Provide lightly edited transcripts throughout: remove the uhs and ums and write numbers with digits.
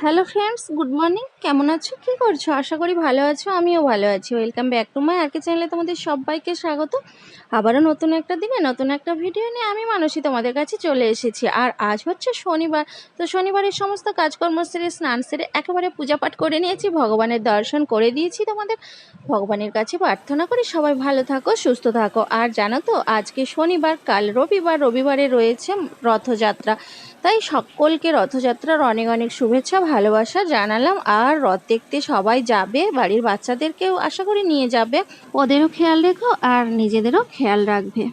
Hello friends, good morning. কেমন আছো, কি করছো? আশা করি ভালো আছো, আমিও ভালো আছি। ওয়েলকাম ব্যাক টু মাই আরকে চ্যানেলে তোমাদের সবাইকে স্বাগত। আবারও নতুন একটা দিনে নতুন একটা ভিডিও নিয়ে আমি মানসী তোমাদের কাছে চলে এসেছি। আর আজ হচ্ছে শনিবার। তো শনিবারের সমস্ত কাজকর্ম সেরে স্নান সেরে একেবারে পূজা পাঠ করে নিয়েছি, ভগবানের দর্শন করে দিয়েছি। তোমাদের ভগবানের কাছে প্রার্থনা করি সবাই ভালো থাকো, সুস্থ থাকো। আর জানো তো, আজকে শনিবার, কাল রবিবার, রবিবারে রয়েছে রথযাত্রা। তাই সকলকে রথযাত্রার অনেক অনেক শুভেচ্ছা ভালোবাসা জানালাম। আর রথ দেখতে সবাই যাবে, বাড়ির বাচ্চাদেরকেও আশা করি নিয়ে যাবে। ওদেরও খেয়াল রেখো আর নিজেদেরও খেয়াল রাখবে।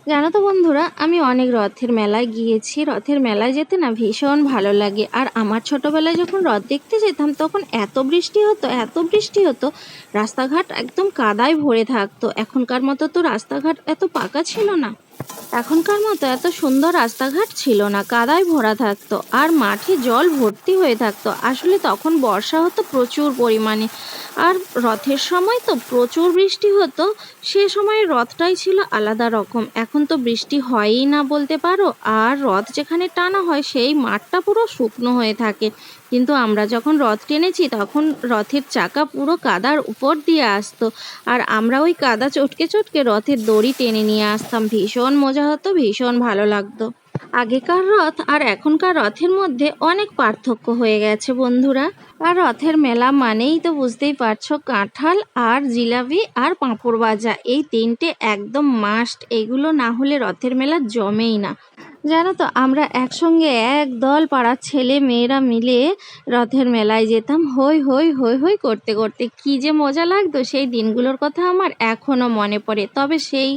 জানো তো বন্ধুরা, আমি অনেক রথের মেলায় গিয়েছি। রথের মেলায় যেতে না ভীষণ ভালো লাগে। আর আমার ছোটবেলায় যখন রথ দেখতে যেতাম তখন এত বৃষ্টি হতো, রাস্তাঘাট একদম কাদায় ভরে থাকতো। এখনকার মতো তো রাস্তাঘাট এত পাকা ছিল না, এখনকার মতো এত সুন্দর রাস্তাঘাট ছিল না, কাদায় ভরা থাকতো আর মাঠে জল ভর্তি হয়ে থাকতো। আসলে তখন বর্ষা হতো প্রচুর পরিমাণে, আর রথের সময় তো প্রচুর বৃষ্টি হতো। সে সময় রথটাই ছিল আলাদা রকম। এখন তো বৃষ্টি হয়ই না বলতে পারো। আর রথ যেখানে টানা হয় সেই মাঠটা পুরো শুকনো হয়ে থাকে। কিন্তু আমরা যখন রথ টেনেছি তখন রথের চাকা পুরো কাদার উপর দিয়ে আসতো, আর আমরা ওই কাদা চটকে চটকে রথের দড়ি টেনে নিয়ে আসতাম। ভীষণ মজা হতো, ভীষণ ভালো লাগতো। আগেকার রথ আর এখনকার রথের মধ্যে অনেক পার্থক্য হয়ে গেছে বন্ধুরা। আর রথের মেলা মানেই তো বুঝতেই পারছো, কাঁঠাল আর জিলাপি আর পাঁপড় ভাজা, এই তিনটে একদম মাস্ট। এগুলো না হলে রথের মেলা জমেই না। জানো তো, আমরা একসঙ্গে একদল পাড়ার ছেলে মেয়েরা মিলে রথের মেলায় যেতাম। হই হই হই হই করতে করতে কি যে মজা লাগতো, সেই দিনগুলোর কথা আমার এখনও মনে পড়ে। তবে সেই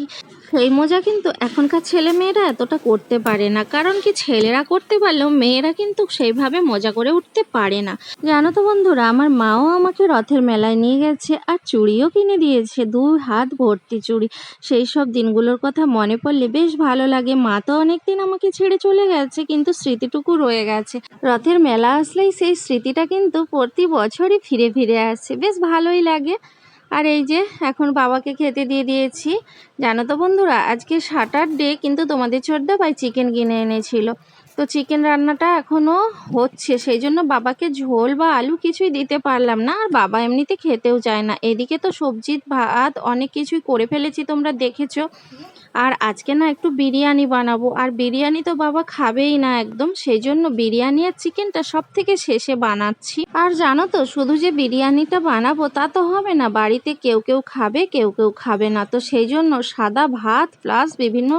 মজা কিন্তু এখনকার ছেলে মেয়েরা এতটা করতে পারে না। কারণ কি, ছেলেরা করতে পারলেও মেয়েরা কিন্তু সেইভাবে মজা করে উঠতে পারে না। জানো তো বন্ধুরা, আমার মাও আমাকে রথের মেলায় নিয়ে গেছে আর চুড়িও কিনে দিয়েছে, 2 হাত ভর্তি চুড়ি। সেই সব দিনগুলোর কথা মনে পড়লে বেশ ভালো লাগে। মা তো অনেকদিন আমাকে ছেড়ে চলে গেছে, কিন্তু স্মৃতিটুকু রয়ে গেছে। রথের মেলা আসলেই সেই স্মৃতিটা কিন্তু প্রতি বছরই ফিরে ফিরে আসছে, বেশ ভালোই লাগে। আর এই যে এখন বাবাকে খেতে দিয়ে দিয়েছি। জানো তো বন্ধুরা, আজকে স্যাটারডে, কিন্তু তোমাদের ছোটদা ভাই চিকেন কিনে এনেছিল। তো চিকেন রান্নাটা এখনও হচ্ছে, সেই জন্য বাবাকে ঝোল বা আলু কিছুই দিতে পারলাম না। আর বাবা এমনিতে খেতেও চায় না। এদিকে তো সবজি ভাত অনেক কিছুই করে ফেলেছি, তোমরা দেখেছো। আর আজকে না একটু বিরিয়ানি বানাবো, আর বিরিয়ানি তো বাবা খাবেই না একদম। সেই জন্য বিরিয়ানি আর চিকেনটা সব থেকে শেষে বানাচ্ছি। আর জানো তো, শুধু যে বিরিয়ানিটা বানাবো তা তো হবে না, বাড়িতে কেউ কেউ খাবে, কেউ কেউ খাবে না। তো সেই জন্য সাদা ভাত প্লাস বিভিন্ন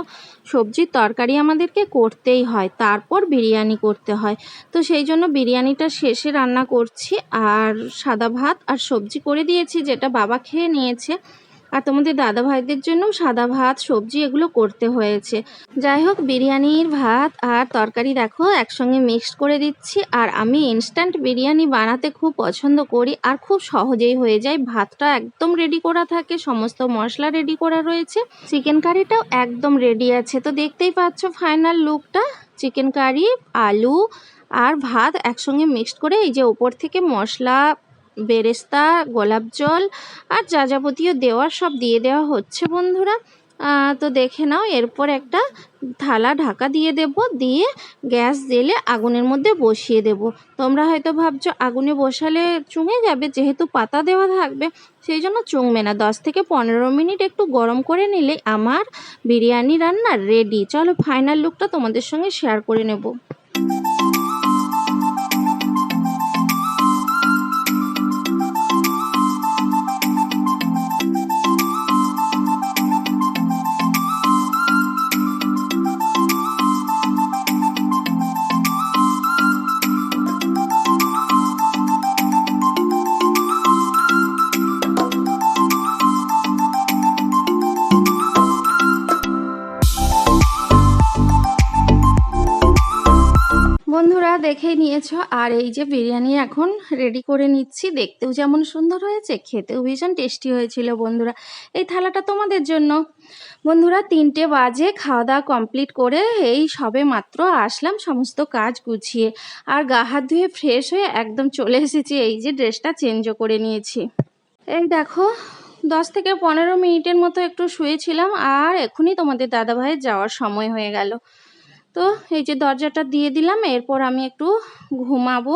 সবজির তরকারি আমাদেরকে করতেই হয়, তারপর বিরিয়ানি করতে হয়। তো সেই জন্য বিরিয়ানিটা শেষে রান্না করছি। আর সাদা ভাত আর সবজি করে দিয়েছি, যেটা বাবা খেয়ে নিয়েছে। আর তোমাদের দাদা ভাইদের জন্য সাদা ভাত সবজি এগুলো করতে হয়েছে। যাই হোক, বিরিয়ানির ভাত আর তরকারি দেখো একসঙ্গে মিক্সড করে দিচ্ছি। আর আমি ইনস্ট্যান্ট বিরিয়ানি বানাতে খুব পছন্দ করি, আর খুব সহজেই হয়ে যায়। ভাতটা একদম রেডি করা থাকে, সমস্ত মশলা রেডি করা রয়েছে, চিকেন কারিটাও একদম রেডি আছে। তো দেখতেই পাচ্ছ ফাইনাল লুকটা। চিকেন কারি, আলু আর ভাত একসঙ্গে মিক্সড করে এই যে ওপর থেকে মশলা, বেরেস্তা, গোলাপ জল আর যা যাবতীয় দেওয়ার সব দিয়ে দেওয়া হচ্ছে বন্ধুরা। তো দেখে নাও। এরপর একটা থালা ঢাকা দিয়ে দেব, দিয়ে গ্যাস জেলে আগুনের মধ্যে বসিয়ে দেব। তোমরা হয়তো ভাবছো আগুনে বসালে চুঙে যাবে, যেহেতু পাতা দেওয়া থাকবে সেই জন্য চুঙবে না। 10 থেকে 15 মিনিট একটু গরম করে নিলে আমার বিরিয়ানি রান্না রেডি। চলো ফাইনাল লুকটা তোমাদের সঙ্গে শেয়ার করে নেব। বন্ধুরা দেখেই নিয়েছো, আর এই যে বিরিয়ানি এখন রেডি করে নিচ্ছি। দেখতেও যেমন সুন্দর হয়েছে, খেতেও ভীষণ টেস্টি হয়েছিল বন্ধুরা। এই থালাটা তোমাদের জন্য। বন্ধুরা 3টে বাজে, খাওয়া দাওয়া কমপ্লিট করে এই সবে মাত্র আসলাম সমস্ত কাজ গুছিয়ে। আর গা হাত ধুয়ে ফ্রেশ হয়ে একদম চলে এসেছি। এই যে ড্রেসটা চেঞ্জও করে নিয়েছি। এই দেখো, 10 থেকে 15 মিনিটের মতো একটু শুয়েছিলাম, আর এখনই তোমাদের দাদাভাইয়ের যাওয়ার সময় হয়ে গেল। তো এই যে দরজাটা দিয়ে দিলাম, এরপর আমি একটু ঘুমাবো।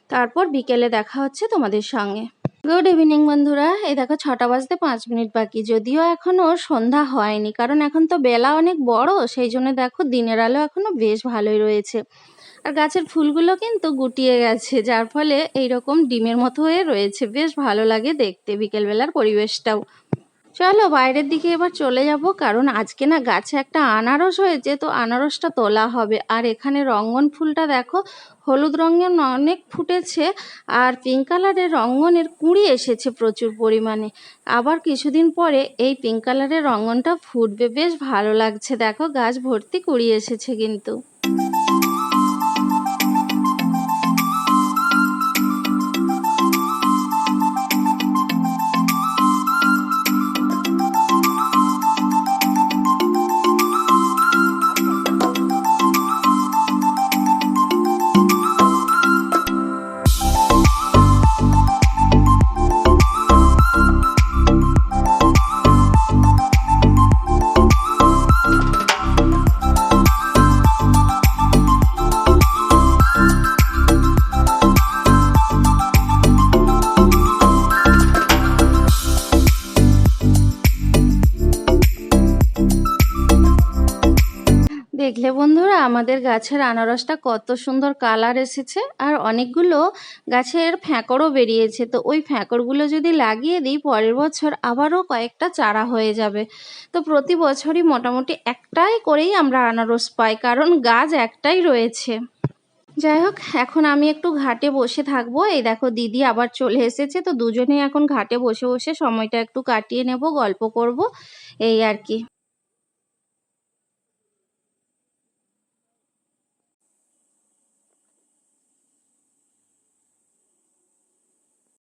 তারপর বিকেলে দেখা হচ্ছে তোমাদের সঙ্গে। গুড ইভিনিং বন্ধুরা, এই দেখো 6টা বাজতে 5 মিনিট বাকি, যদিও এখনো সন্ধ্যা হয়নি, কারণ এখন তো বেলা অনেক বড়, সেই জন্য দেখো দিনের আলো এখনো বেশ ভালোই রয়েছে। আর গাছের ফুলগুলো কিন্তু গুটিয়ে গেছে, যার ফলে এইরকম ডিমের মতো হয়ে রয়েছে, বেশ ভালো লাগে দেখতে বিকেলবেলার পরিবেশটাও। চলো বাইরের দিকে এবার চলে যাব, কারণ আজকে না গাছে একটা আনারস হয়েছে, তো আনারসটা তোলা হবে। আর এখানে রঙ্গন ফুলটা দেখো হলুদ রঙের অনেক ফুটেছে, আর পিঙ্ক কালারের রঙ্গনের কুঁড়ি এসেছে প্রচুর পরিমাণে। আবার কিছুদিন পরে এই পিঙ্ক কালারের রঙ্গনটা ফুটবে, বেশ ভালো লাগছে। দেখো গাছ ভর্তি কুঁড়ি এসেছে কিন্তু। দেখলে বন্ধুরা আমাদের গাছের আনারসটা কত সুন্দর কালার এসেছে, আর অনেকগুলো গাছের ফ্যাঁকড়ও বেরিয়েছে। তো ওই ফ্যাঁকড়গুলো যদি লাগিয়ে দিই পরের বছর আবারও কয়েকটা চারা হয়ে যাবে। তো প্রতি বছরই মোটামুটি একটাই করেই আমরা আনারস পাই, কারণ গাছ একটাই রয়েছে। যাই হোক, এখন আমি একটু ঘাটে বসে থাকবো। এই দেখো দিদি আবার চলে এসেছে, তো দুজনেই এখন ঘাটে বসে বসে সময়টা একটু কাটিয়ে নেব, গল্প করব, এই আর কি।